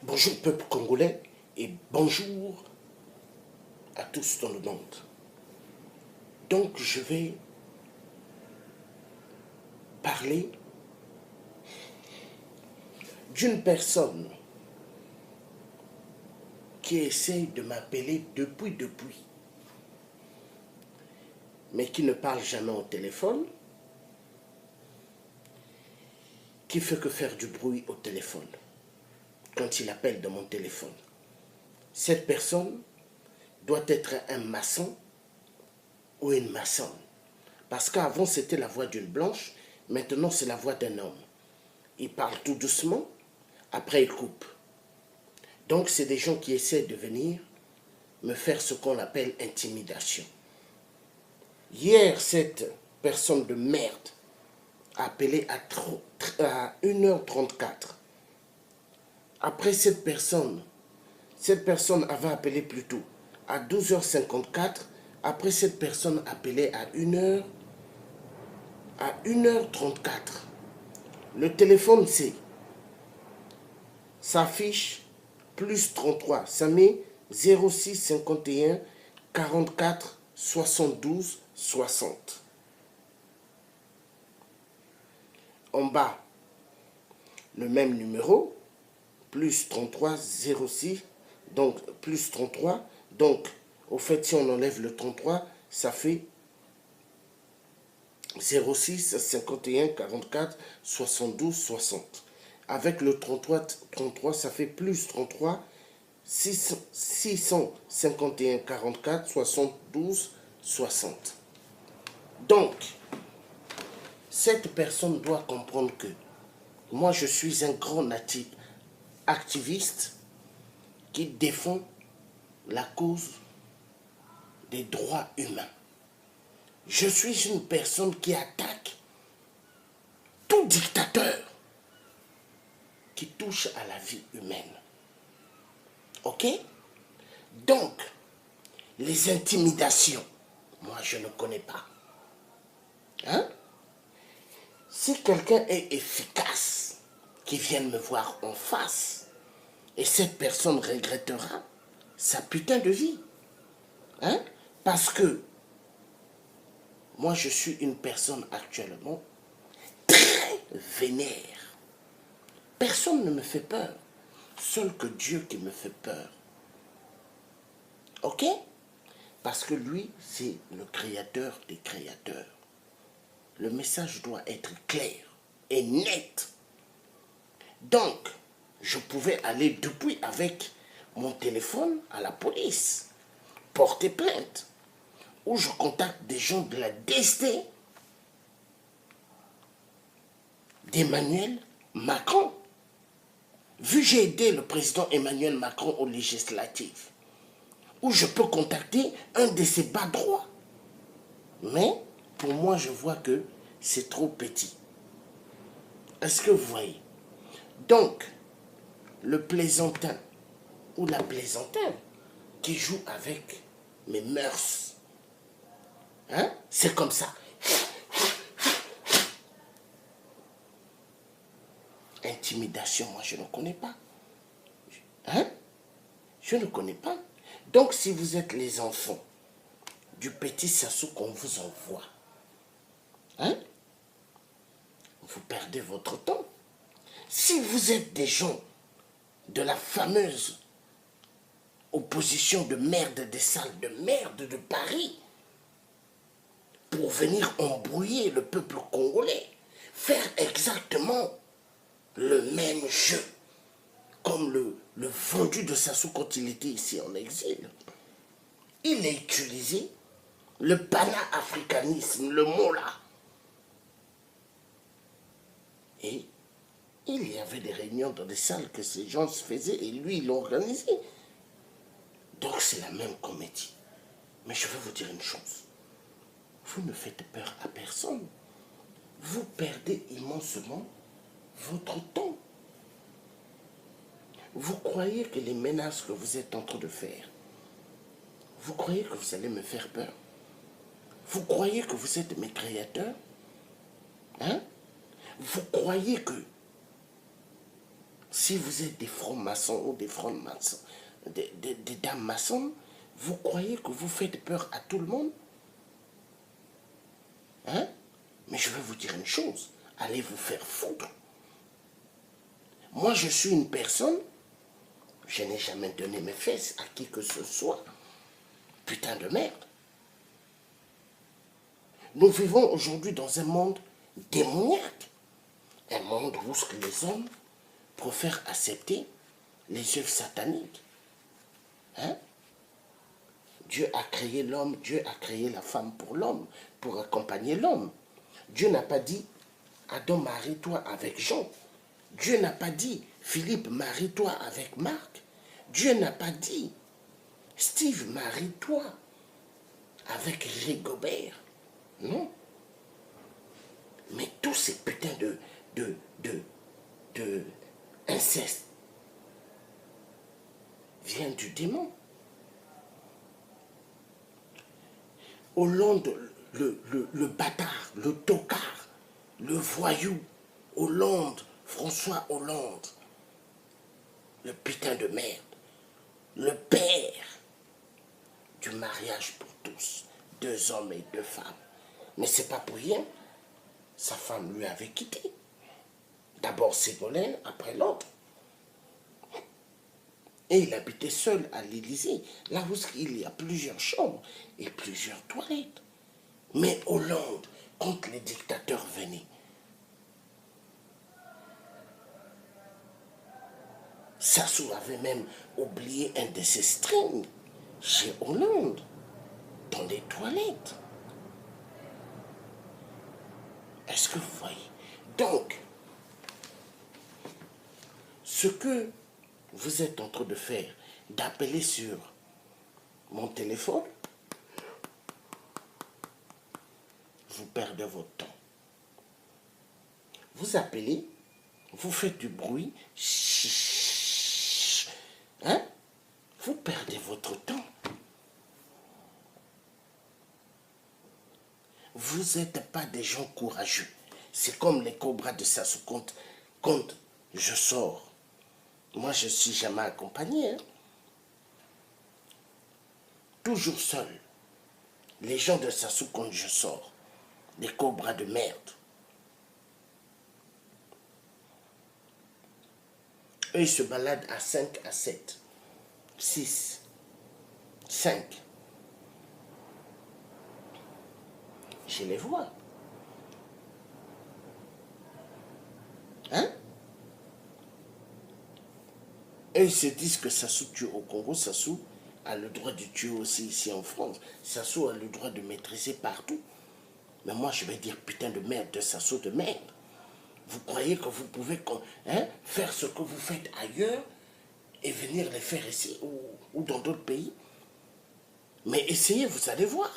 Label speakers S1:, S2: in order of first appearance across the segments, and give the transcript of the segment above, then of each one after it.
S1: Bonjour peuple congolais et bonjour à tous dans le monde. Donc je vais parler d'une personne qui essaye de m'appeler depuis, mais qui ne parle jamais au téléphone, qui fait que faire du bruit au téléphone quand il appelle dans mon téléphone. Cette personne doit être un maçon ou une maçonne. Parce qu'avant c'était la voix d'une blanche, maintenant c'est la voix d'un homme. Il parle tout doucement, après il coupe. Donc c'est des gens qui essaient de venir me faire ce qu'on appelle intimidation. Hier, cette personne de merde a appelé à 1h34. Après cette personne avait appelé plus tôt à 12h54. Après cette personne appelait à 1h34. Le téléphone s'affiche plus 33. Ça met 06 51 44 72 60. En bas, le même numéro, plus 33 06, donc plus 33. Donc, au fait, si on enlève le 33, ça fait 06 51 44 72 60. Avec le 33, ça fait plus 33 651 44 72 60. Donc, cette personne doit comprendre que moi, je suis un grand activiste qui défend la cause des droits humains. Je suis une personne qui attaque tout dictateur qui touche à la vie humaine. Ok? Donc, les intimidations, moi, je ne connais pas. Hein? Si quelqu'un est efficace, qu'il vienne me voir en face, et cette personne regrettera sa putain de vie. Hein? Parce que moi, je suis une personne actuellement très vénère. Personne ne me fait peur. Seul que Dieu qui me fait peur. Ok? Parce que lui, c'est le créateur des créateurs. Le message doit être clair et net. Donc, je pouvais aller depuis avec mon téléphone à la police, porter plainte, ou je contacte des gens de la DST d'Emmanuel Macron. Vu que j'ai aidé le président Emmanuel Macron aux législatives, où je peux contacter un de ses bas droits. Mais, pour moi, je vois que c'est trop petit. Est-ce que vous voyez? Donc, le plaisantin ou la plaisantine qui joue avec mes mœurs, hein? C'est comme ça. Intimidation, moi, je ne connais pas. Hein? Je ne connais pas. Donc, si vous êtes les enfants du petit Sassou qu'on vous envoie, hein? Vous perdez votre temps. Si vous êtes des gens de la fameuse opposition de merde des salles de merde de Paris, pour venir embrouiller le peuple congolais, faire exactement le même jeu, comme le vendu de Sassou quand il était ici en exil. Il a utilisé le pana-africanisme, le mot là. Et il y avait des réunions dans des salles que ces gens se faisaient et lui, il l'a organisé. Donc c'est la même comédie. Mais je vais vous dire une chose. Vous ne faites peur à personne. Vous perdez immensement votre temps. Vous croyez que les menaces que vous êtes en train de faire, vous croyez que vous allez me faire peur? Vous croyez que vous êtes mes créateurs? Hein? Vous croyez que Si vous êtes des francs-maçons ou des francs-maçons, des dames maçons, vous croyez que vous faites peur à tout le monde? Hein? Mais je vais vous dire une chose, allez vous faire foutre. Moi, je suis une personne, je n'ai jamais donné mes fesses à qui que ce soit. Putain de merde. Nous vivons aujourd'hui dans un monde démoniaque. Un monde où les hommes préfèrent accepter les œuvres sataniques. Hein? Dieu a créé l'homme, Dieu a créé la femme pour l'homme, pour accompagner l'homme. Dieu n'a pas dit, Adam, marie-toi avec Jean. Dieu n'a pas dit, Philippe, marie-toi avec Marc. Dieu n'a pas dit, Steve, marie-toi avec Rigobert. Non. Mais tous ces putains de inceste viennent du démon. Hollande, le bâtard, le tocard, le voyou, Hollande, François Hollande, le putain de merde, le père du mariage pour tous, 2 hommes et 2 femmes. Mais c'est pas pour rien, sa femme lui avait quitté. D'abord Ségolène, après l'autre. Et il habitait seul à l'Élysée, là où il y a plusieurs chambres et plusieurs toilettes. Mais Hollande, quand les dictateurs venaient, Sassou avait même oublié un de ses strings chez Hollande, dans les toilettes. Est-ce que vous voyez? Donc, ce que vous êtes en train de faire, d'appeler sur mon téléphone, vous perdez votre temps. Vous appelez, vous faites du bruit, hein? Vous perdez votre temps. Vous n'êtes pas des gens courageux. C'est comme les cobras de Sassou. Quand je sors, moi je ne suis jamais accompagné. Hein? Toujours seul. Les gens de Sassou, quand je sors, des cobras de merde. Eux, ils se baladent à 5, à 7, 6, 5. Je les vois. Hein? Et ils se disent que Sassou tue au Congo, Sassou a le droit de tuer aussi ici en France. Sassou a le droit de maîtriser partout. Mais moi, je vais dire putain de merde, de Sassou de merde. Vous croyez que vous pouvez faire ce que vous faites ailleurs et venir les faire ici ou dans d'autres pays? Mais essayez, vous allez voir.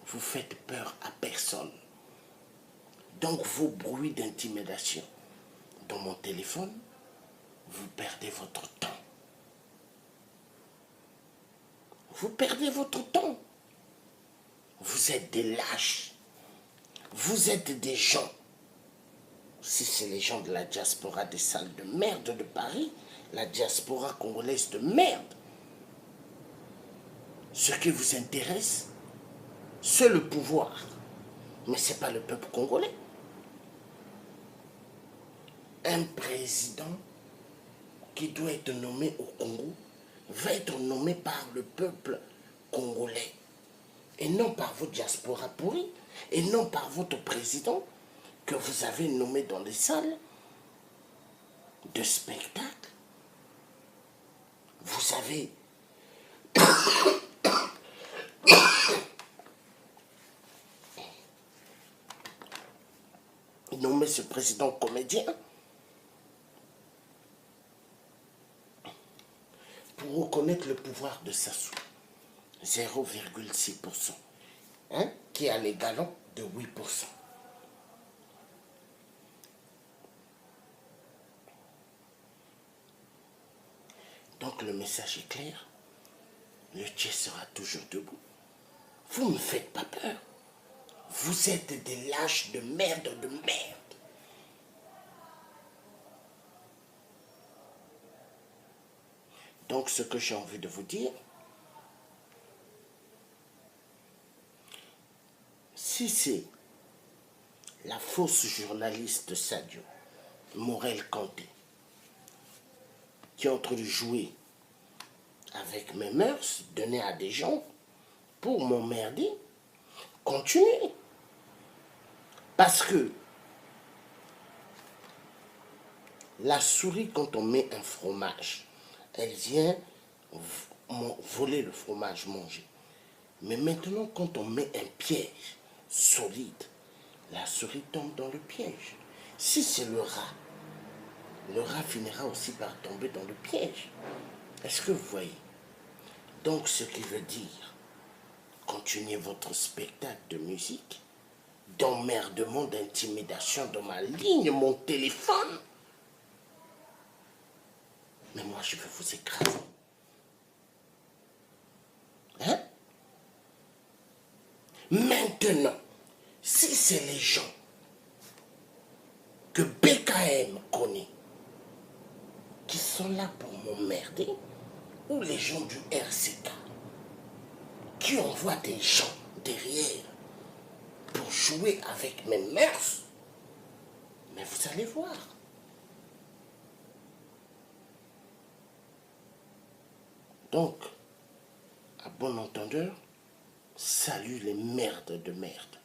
S1: Vous faites peur à personne. Donc vos bruits d'intimidation dans mon téléphone, vous perdez votre temps. Vous perdez votre temps. Vous êtes des lâches. Vous êtes des gens. Si c'est les gens de la diaspora des salles de merde de Paris, la diaspora congolaise de merde, ce qui vous intéresse, c'est le pouvoir. Mais ce n'est pas le peuple congolais. Un président qui doit être nommé au Congo va être nommé par le peuple congolais et non par votre diaspora pourrie et non par votre président que vous avez nommé dans les salles de spectacle. Vous avez nommé ce président comédien pour reconnaître le pouvoir de Sassou, 0,6%, qui a les galons de 8%. Donc le message est clair, le Tchè sera toujours debout. Vous ne me faites pas peur. Vous êtes des lâches de merde, de merde. Donc ce que j'ai envie de vous dire, si c'est la fausse journaliste Sadio, Morel Kanté, qui est en train de jouer avec mes mœurs, donner à des gens pour m'emmerder, continuez. Parce que la souris, quand on met un fromage, elle vient voler le fromage, manger. Mais maintenant, quand on met un piège solide, la souris tombe dans le piège. Si c'est le rat finira aussi par tomber dans le piège. Est-ce que vous voyez? Donc, ce qui veut dire, continuez votre spectacle de musique, d'emmerdement, d'intimidation dans ma ligne, mon téléphone. Mais moi, je vais vous écraser. Hein? Maintenant, si c'est les gens que BKM connaît, qui sont là pour m'emmerder, ou les gens du RCK, qui envoient des gens derrière pour jouer avec mes mœurs, mais vous allez voir. Donc, à bon entendeur, salut les merdes de merde.